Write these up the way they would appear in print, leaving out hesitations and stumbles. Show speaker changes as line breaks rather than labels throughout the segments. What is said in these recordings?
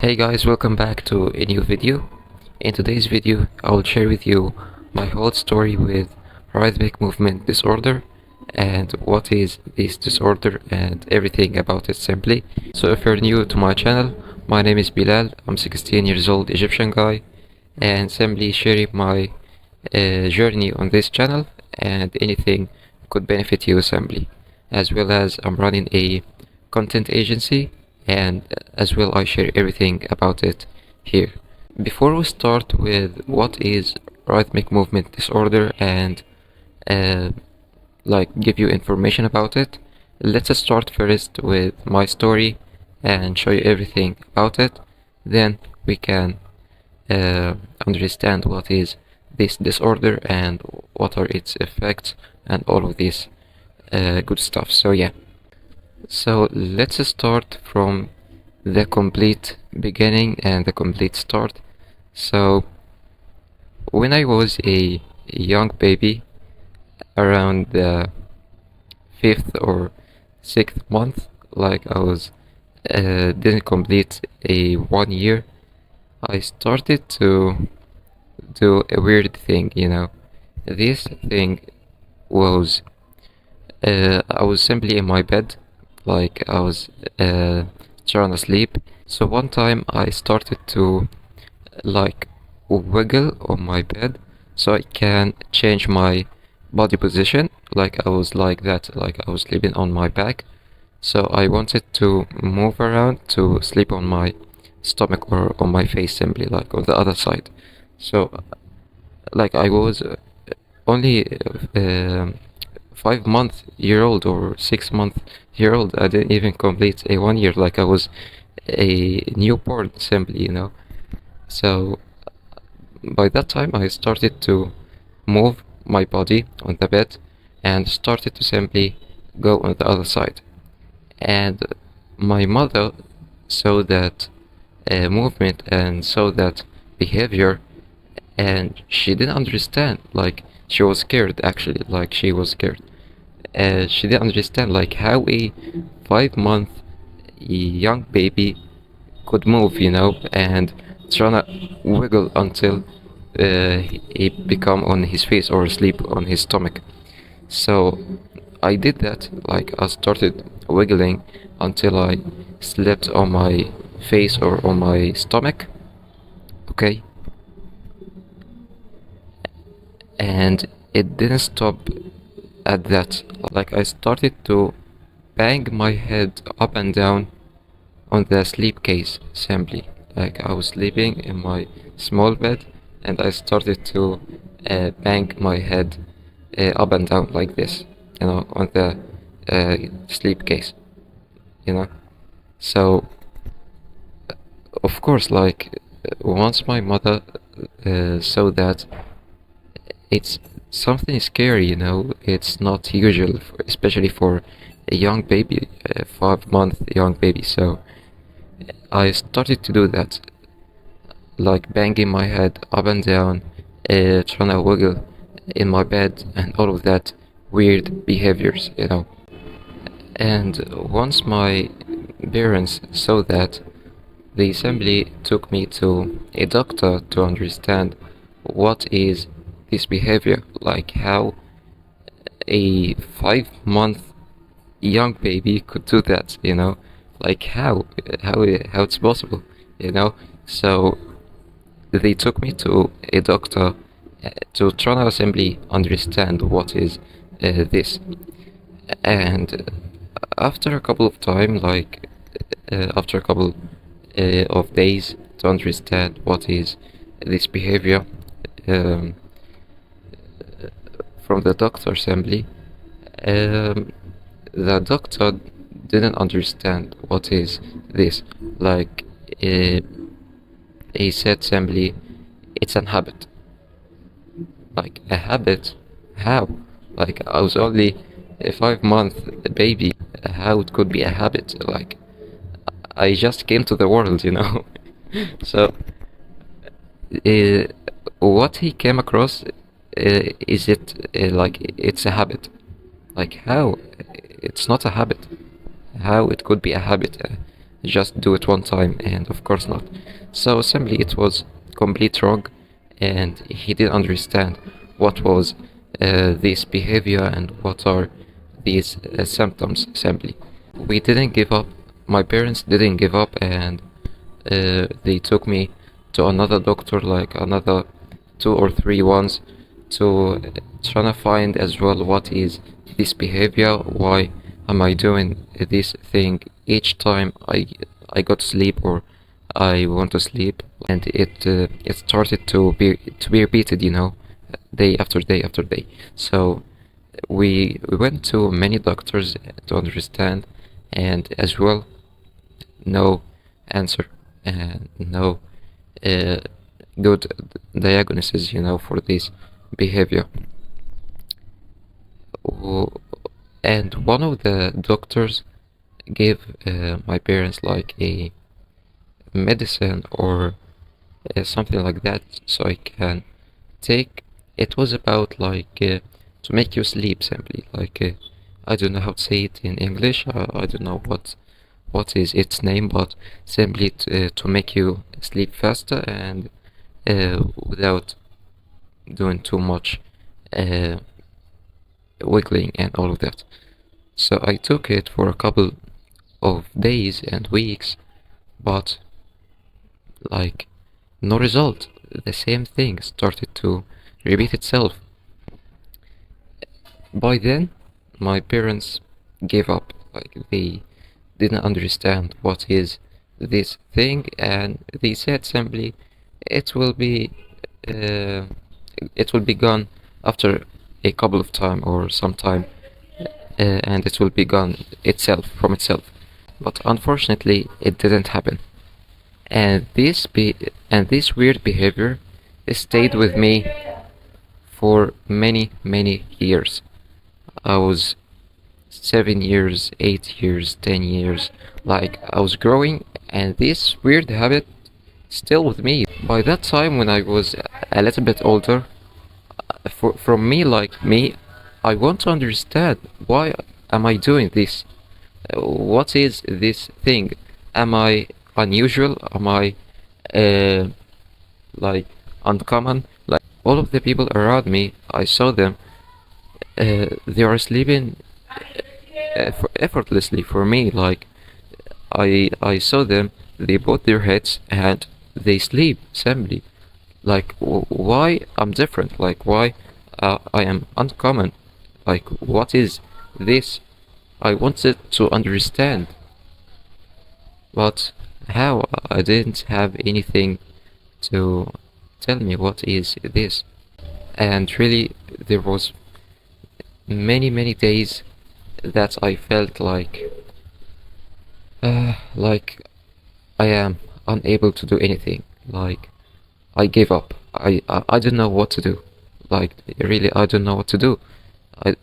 Hey guys, welcome back to a new video. In today's video, I will share with you my whole story with rhythmic movement disorder and what is this disorder and everything about it simply. So if you're new to my channel, my name is Belal. I'm 16 years old Egyptian guy and simply sharing my journey on this channel and anything could benefit you simply. As well as I'm running a content agency and as well I share everything about it here. Before we start with what is rhythmic movement disorder and uh, give you information about it, let's start first with my story and show you everything about it. Then we can understand what is this disorder and what are its effects and all of this good stuff. So yeah. So let's start from the complete beginning and the complete start. So when I was a young baby, around the 5th or 6th month, like I was didn't complete a 1 year, I started to do a weird thing, you know. This thing was I was simply in my bed, like I was trying to sleep. So one time I started to like wiggle on my bed so I can change my body position, like I was like that, like I was sleeping on my back. So I wanted to move around to sleep on my stomach or on my face simply, like on the other side. So like I was only 5 month year old or 6 month year old. I didn't even complete a 1 year, like I was a newborn simply, you know. So by that time I started to move my body on the bed and started to simply go on the other side. And my mother saw that movement and saw that behavior, and she didn't understand, like she was scared actually, like she was scared. She didn't understand like how a 5 month young baby could move, you know, and trying to wiggle until he become on his face or sleep on his stomach. So I did that, like I started wiggling until I slept on my face or on my stomach. Okay. And it didn't stop at that. Like I started to bang my head up and down on the sleep case simply. Like I was sleeping in my small bed and I started to bang my head up and down like this, you know, on the sleep case, you know. So of course, like once my mother saw that it's something scary, you know. It's not usual, especially for a young baby, a 5 month young baby. So I started to do that, like banging my head up and down, trying to wiggle in my bed, and all of that weird behaviors, you know. And once my parents saw that, they simply took me to a doctor to understand what is this behavior, like how a 5 month young baby could do that, you know, like how it's possible, you know. So they took me to a doctor to try to simply understand what is this. And after a couple of time, like after a couple of days to understand what is this behavior, um, from the doctor assembly, the doctor didn't understand what is this. Like he said simply, it's an habit. Like a habit? How? Like I was only a 5 month baby. How it could be a habit? Like I just came to the world, you know. So uh, what he came across, is it like it's a habit? Like how? It's not a habit. How it could be a habit? just do it one time, and of course not. So simply it was complete wrong, and he didn't understand what was this behavior and what are these symptoms simply. We didn't give up. My parents didn't give up, and they took me to another doctor, like another 2 or 3 ones, to try to find as well what is this behavior, why am I doing this thing each time I go to sleep or I want to sleep, and it started to be repeated, day after day after day. So we went to many doctors to understand, and as well, no answer and no uh, good diagnosis, for this behavior. And one of the doctors gave my parents like a medicine or something like that, so I can take. It was about like to make you sleep simply. Like I don't know how to say it in English. I don't know what is its name, but simply to make you sleep faster and without doing too much uh, wiggling and all of that. So I took it for a couple of days and weeks, but like no result. The same thing started to repeat itself. By then, my parents gave up. Like they didn't understand what is this thing, and they said simply, "It will be, uh, it will be gone after a couple of time or some time, and it will be gone itself from itself." But unfortunately, it didn't happen. And this weird behavior stayed with me for many, many years. I was 7 years, 8 years, 10 years. Like I was growing, and this weird habit still with me. By that time, when I was a little bit older, from me, like me, I want to understand why am I doing this? What is this thing? Am I unusual? Am I uh, like uncommon? Like all of the people around me, I saw them. They are sleeping effortlessly for me. Like I saw them. They put their heads and they sleep simply. Like why I'm different? Like why I am uncommon? Like what is this? I wanted to understand, but how? I didn't have anything to tell me what is this. And really, there was many, many days that I felt like I am unable to do anything. Like I gave up. I don't know what to do. Like really, I don't know what to do. I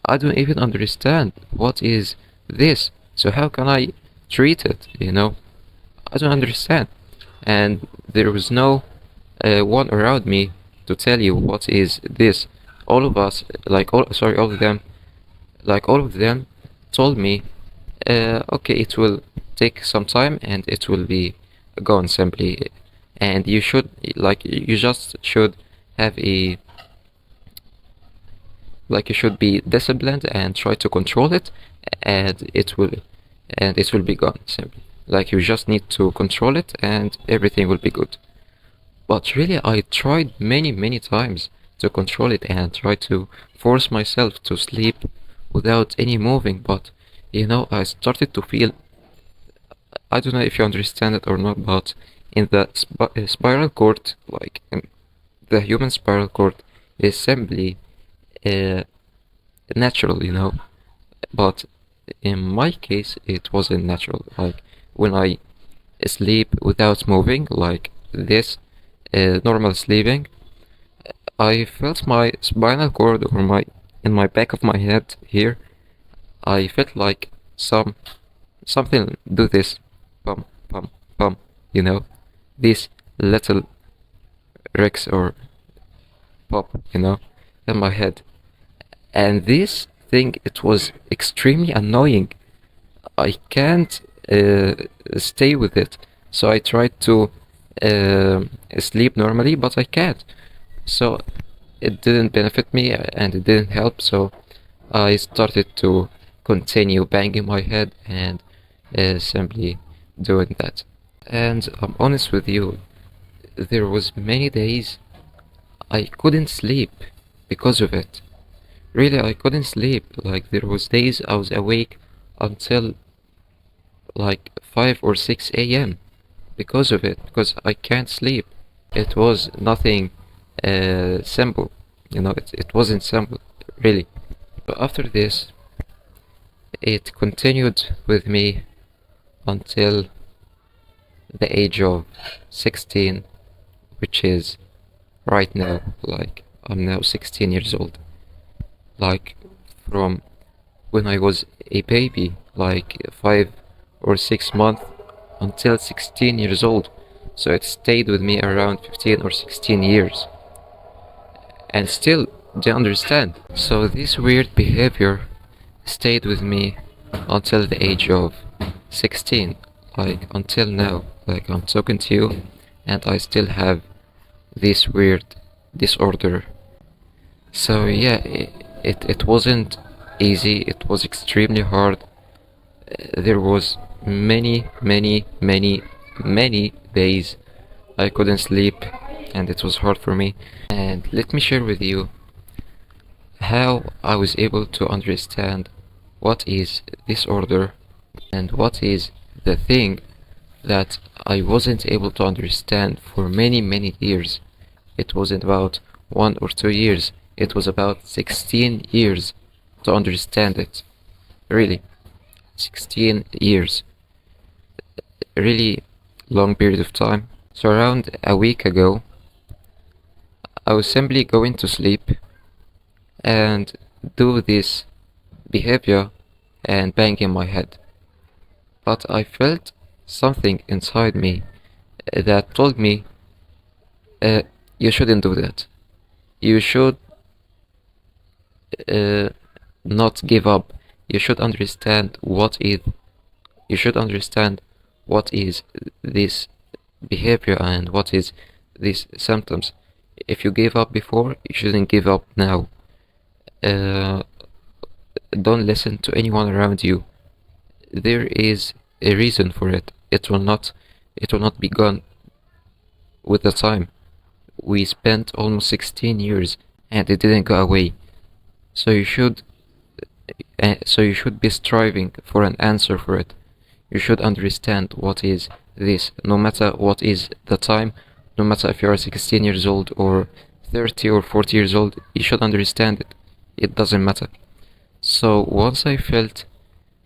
I don't even understand what is this. So how can I treat it? I don't understand. And there was no one around me to tell you what is this. All of us, all of them, all of them told me, okay, it will take some time and it will be gone simply. And you just should have you should be disciplined and try to control it, and it will be gone simply. Like you just need to control it and everything will be good. But really, I tried many, many times to control it and try to force myself to sleep without any moving. But I started to feel, I don't know if you understand it or not, but in the spiral cord, like in the human spiral cord, is simply uh, natural, but in my case, it wasn't natural. Like when I sleep without moving, like this, normal sleeping, I felt my spinal cord or in my back of my head here. I felt like something do this, pum pum pum, this little Rex or pop, in my head. And this thing, it was extremely annoying. I can't uh, stay with it. So I tried to sleep normally, but I can't. So it didn't benefit me and it didn't help. So I started to continue banging my head and simply doing that. And I'm honest with you, there was many days I couldn't sleep because of it. Really, I couldn't sleep. Like there was days I was awake until like 5 or 6 a.m. because of it, because I can't sleep. It was nothing simple, it wasn't simple, really. But after this, it continued with me until the age of 16, which is right now. Like, I'm now 16 years old. Like, from when I was a baby, like 5 or 6 months, until 16 years old. So it stayed with me around 15 or 16 years. And still, do you understand? So this weird behavior stayed with me until the age of 16. Like, until now. Like, I'm talking to you, and I still have this weird disorder. So yeah, it wasn't easy. It was extremely hard. There was many days I couldn't sleep, and it was hard for me. And let me share with you how I was able to understand what is disorder and what is the thing that I wasn't able to understand for many years. It wasn't about 1 or 2 years. It was about 16 years to understand it. Really. 16 years. A really long period of time. So around a week ago, I was simply going to sleep and do this behavior and banging my head. But I felt something inside me that told me, you shouldn't do that. You should not give up. You should understand what is. You should understand what is this behavior and what is these symptoms. If you gave up before, you shouldn't give up now. Don't listen to anyone around you. There is a reason for it. It will not be gone with the time. We spent almost 16 years and it didn't go away. So you should be striving for an answer for it. You should understand what is this, no matter what is the time, no matter if you are 16 years old or 30 or 40 years old, you should understand it. It doesn't matter. So once I felt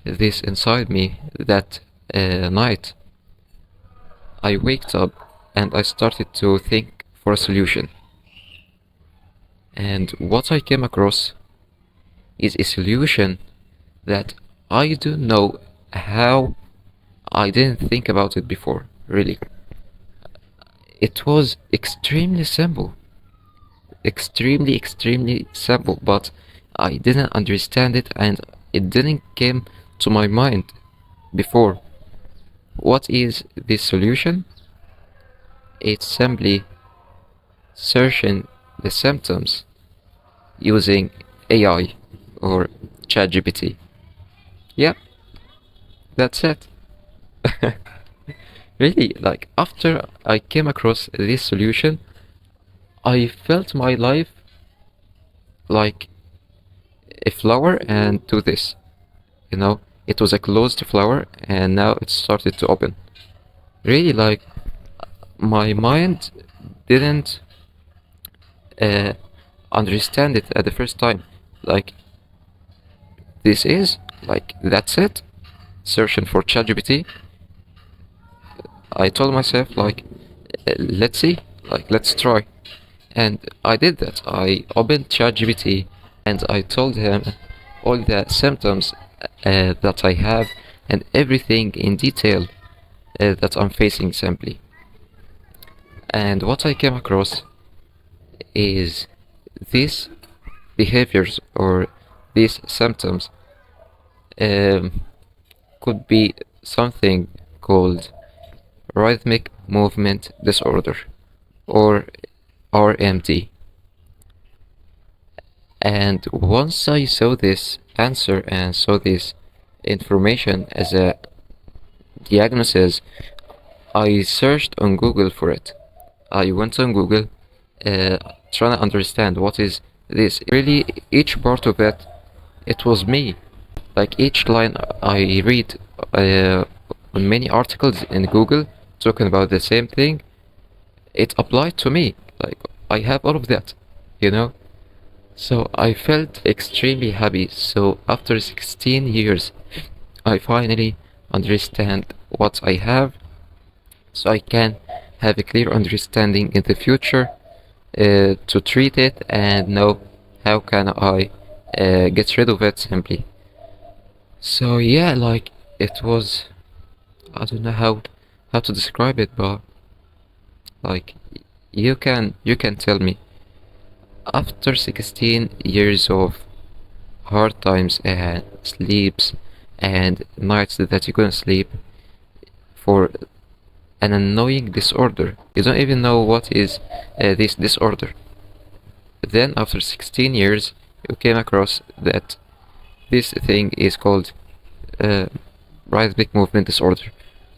this inside me that night, I waked up and I started to think for a solution. And what I came across is a solution that I don't know how I didn't think about it before, really. It was extremely simple. Extremely simple, but I didn't understand it and it didn't came to my mind before. What is this solution? It's simply searching the symptoms using AI or ChatGPT. Yep, that's it. Really, like after I came across this solution, I felt my life like a flower and do this. It was a closed flower and now it started to open. Really, like my mind didn't understand it at the first time. Like, this is like, that's it. Searching for ChatGPT. I told myself, like, let's see, like, let's try. And I did that. I opened ChatGPT and I told him all the symptoms that I have and everything in detail that I'm facing simply. And what I came across is these behaviors or these symptoms could be something called rhythmic movement disorder, or RMD. And once I saw this answer and saw this information as a diagnosis, I searched on Google for it. I went on Google, trying to understand what is this. Really, each part of it, it was me. Like each line I read on many articles in Google talking about the same thing, it applied to me. Like I have all of that, you know? So I felt extremely happy. So after 16 years, I finally understand what I have, so I can have a clear understanding in the future to treat it and know how can I get rid of it simply. So yeah, like it was, I don't know how to describe it, but like you can tell me after 16 years of hard times and sleeps and nights that you couldn't sleep for an annoying disorder. You don't even know what is this disorder. Then after 16 years you came across that this thing is called rhythmic movement disorder.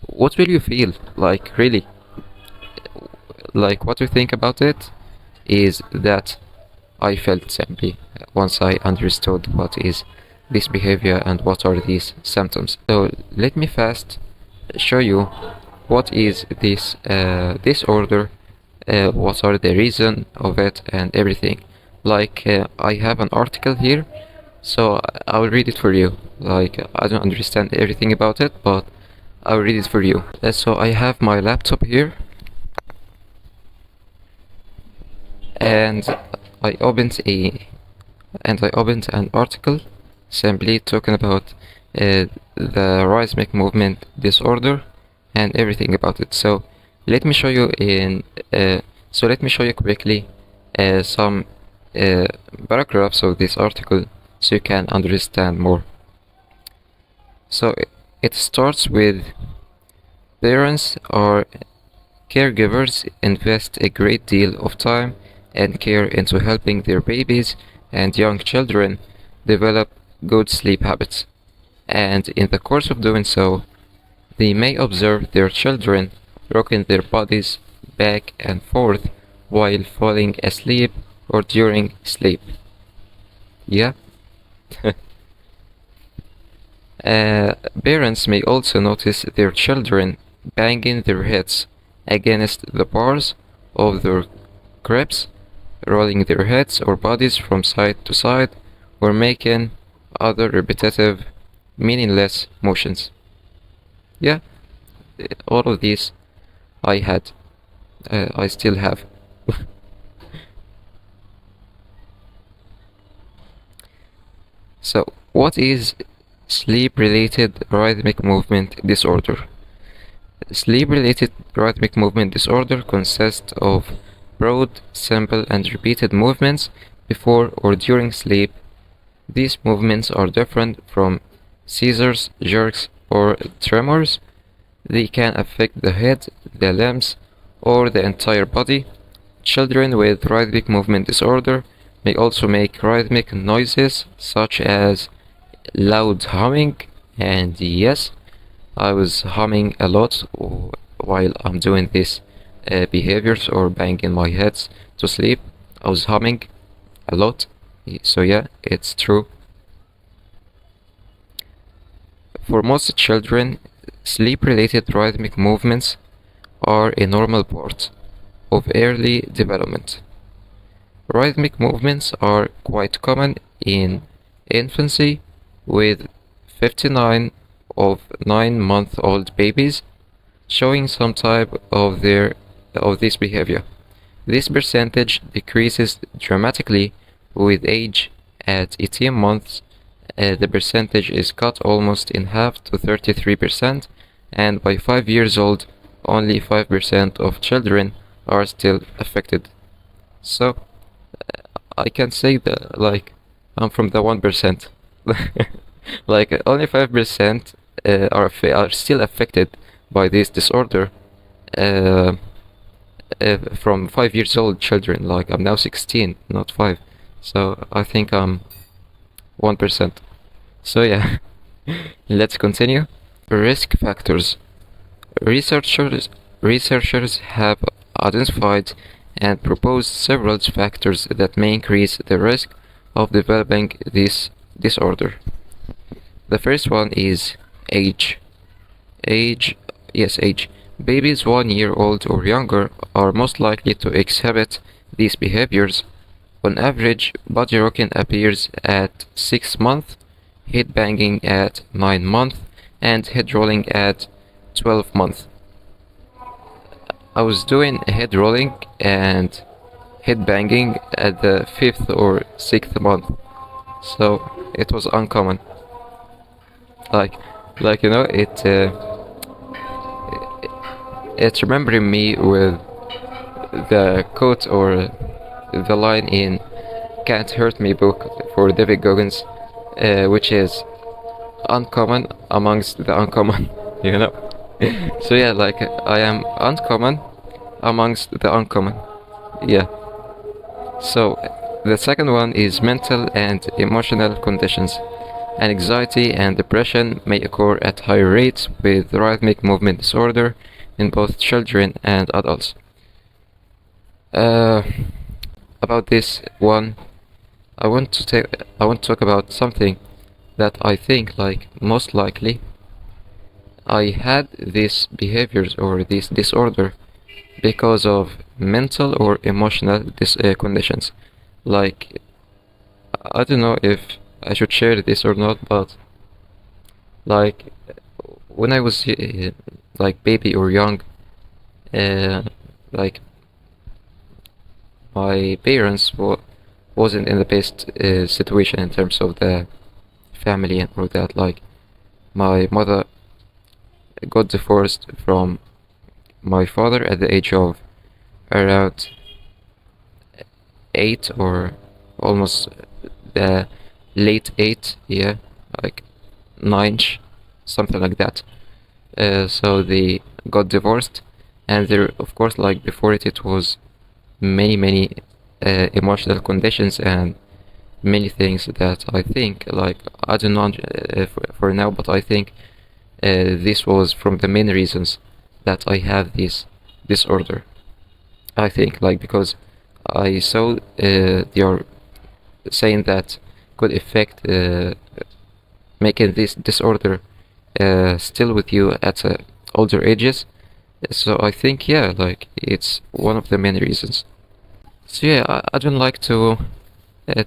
What will you feel? Like really, like what you think about it is that I felt simply once I understood what is this behavior and what are these symptoms. So let me first show you what is this disorder, what are the reason of it and everything. Like I have an article here, so I will read it for you. Like I don't understand everything about it, but I will read it for you. So I have my laptop here, and I opened an article simply talking about the rhythmic movement disorder and everything about it. So let me show you quickly some paragraphs of this article so you can understand more. So it starts with parents or caregivers invest a great deal of time and care into helping their babies and young children develop good sleep habits, and in the course of doing so, they may observe their children rocking their bodies back and forth while falling asleep or during sleep. Yeah? Parents may also notice their children banging their heads against the bars of their cribs, rolling their heads or bodies from side to side, or making other repetitive, meaningless motions. Yeah, all of these I had. I still have. So, what is sleep-related rhythmic movement disorder? Sleep-related rhythmic movement disorder consists of broad, simple, and repeated movements before or during sleep. These movements are different from seizures, jerks, or tremors. They can affect the head, the limbs, or the entire body. Children with rhythmic movement disorder may also make rhythmic noises such as loud humming, and yes, I was humming a lot while I'm doing these behaviors or banging my heads to sleep. I was humming a lot, so yeah, it's true. For most children, sleep-related rhythmic movements are a normal part of early development. Rhythmic movements are quite common in infancy, with 59 of 9-month-old babies showing some type of this behavior. This percentage decreases dramatically with age. At 18 months, the percentage is cut almost in half to 33%, and by 5 years old, only 5% of children are still affected. So, I can say that, like, I'm from the 1%. Like, only 5% are still affected by this disorder uh, from 5 years old children. Like, I'm now 16, not 5, so I think I'm 1%. So yeah, let's continue. Risk factors. Researchers researchers have identified and proposed several factors that may increase the risk of developing this disorder. The first one is age. Age. Babies 1 year old or younger are most likely to exhibit these behaviors. On average, body rocking appears at 6 months, head banging at 9 months, and head rolling at 12 months. I was doing head rolling and head banging at the 5th or 6th month, so it was uncommon. Like, it's remembering me with the quote or the line in Can't Hurt Me book for David Goggins, which is uncommon amongst the uncommon, you know. So yeah, like, I am uncommon amongst the uncommon. Yeah. So the second one is mental and emotional conditions. Anxiety and depression may occur at higher rates with rhythmic movement disorder in both children and adults. About this one, I want to talk about something that I think, like, most likely I had these behaviors or this disorder because of mental or emotional conditions. Like, I don't know if I should share this or not, but like, when I was like baby or young, like, my parents wasn't in the best situation in terms of the family and all that. Like, my mother got divorced from my father at the age of around 8 or almost the late 8, yeah, like 9, something like that. So they got divorced, and there, of course, like, before it was many emotional conditions and many things that I think, like, I don't know for now, but I think this was from the main reasons that I have this disorder. I think, like, because I saw they are saying that could affect making this disorder still with you at older ages. So I think, yeah, like, it's one of the main reasons. So yeah, I don't like to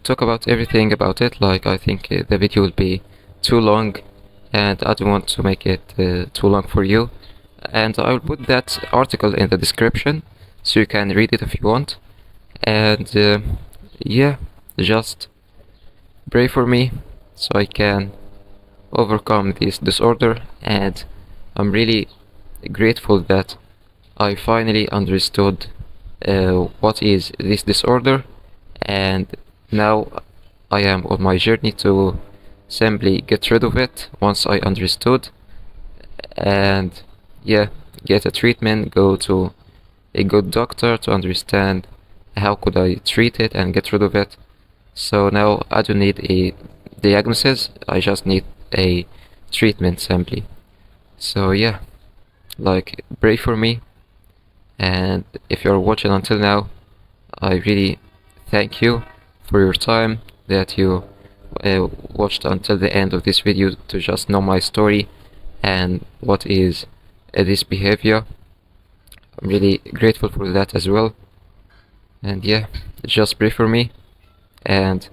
talk about everything about it. Like, I think the video will be too long, and I don't want to make it too long for you. And I will put that article in the description so you can read it if you want. And yeah, just pray for me so I can overcome this disorder. And I'm really grateful that I finally understood what is this disorder, and now I am on my journey to simply get rid of it once I understood, and yeah, get a treatment, go to a good doctor to understand how could I treat it and get rid of it. So now I don't need a diagnosis, I just need a treatment simply. So yeah, like, pray for me, and if you're watching until now, I really thank you for your time that you watched until the end of this video to just know my story and what is this behavior. I'm really grateful for that as well. And yeah, just pray for me, and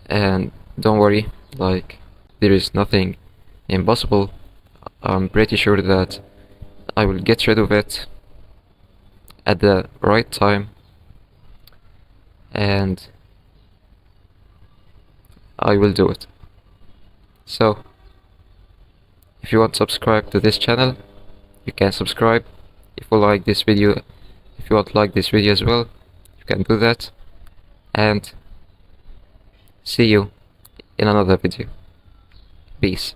don't worry, like, there is nothing impossible. I'm pretty sure that I will get rid of it at the right time, and I will do it. So if you want to subscribe to this channel, you can subscribe. If you like this video, if you want to like this video as well, you can do that. And see you in another video. Peace.